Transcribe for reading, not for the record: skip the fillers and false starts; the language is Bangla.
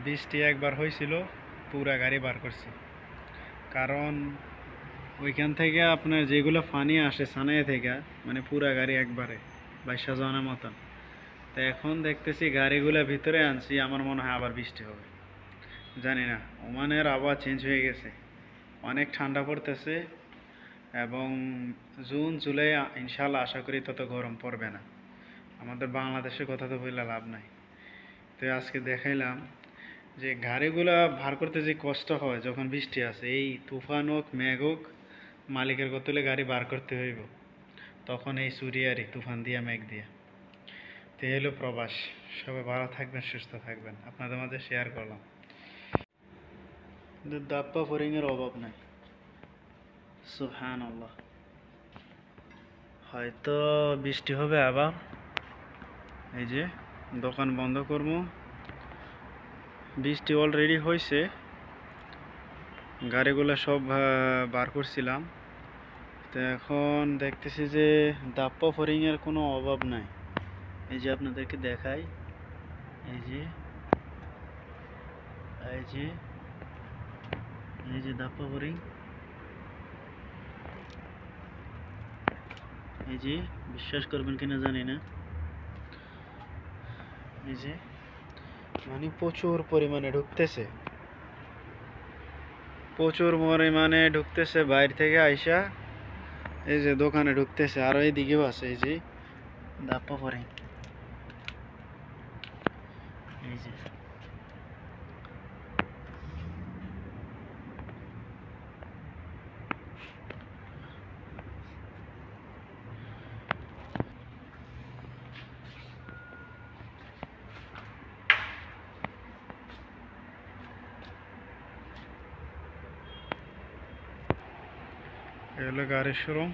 বৃষ্টি একবার হয়েছিল, পুরা গাড়ি বার করছি। কারণ ওইখান থেকে আপনার যেগুলো পানি আসে সানায় থেকে, মানে পুরা গাড়ি একবারে বাইশা যাওয়ার মতন। তো এখন দেখতেছি গাড়িগুলো ভিতরে আনছি, আমার মনে হয় আবার বৃষ্টি হবে। জানি না, ওমানের আবহাওয়া চেঞ্জ হয়ে গেছে, অনেক ঠান্ডা পড়তেছে। এবং জুন জুলাই ইনশাল্লাহ আশা করি তত গরম পড়বে না। আমাদের বাংলাদেশের কথা তো বললে লাভ নাই। তো আজকে দেখাইলাম যে গাড়িগুলা ভার করতে যে কষ্ট হয় যখন বৃষ্টি আসে, এই তুফান হোক মেঘ হোক, মালিকের গতলে গাড়ি বার করতে হইব, তখন এই সুরিয়ারি তুফান দিয়া মেঘ দিয়া। তো এই হলো প্রবাস। সবাই ভালো থাকবেন, সুস্থ থাকবেন, আপনাদের মাঝে শেয়ার করলাম। কিন্তু দাপ্পা ফরিংয়ের অভাব নাই। সুবহানাল্লাহ। হয়তো বৃষ্টি হবে আবার। এই যে দোকান বন্ধ করবো, বৃষ্টি অলরেডি হয়েছে। গাড়িগুলো সব বার করছিলাম। তো এখন দেখতেছি যে দাপ্পা ফরিংয়ের কোনো অভাব নাই। এই যে আপনাদেরকে দেখাই, এই যে এই যে এই যে দাপ্পা ফরিং, এই যে বিশ্বাস করবেন কিনা জানি না, এই যে মানে প্রচুর পরিমাণে ঢুকতেছে, প্রচুর পরিমাণে ঢুকতেছে বাইরে থেকে আইসা। এই যে দোকানে ঢুকতেছে, আর এই দিকেও আছে। এই যে দাপ্পা ফরিং, এই যে এগুলো গাড়ির শোরুম।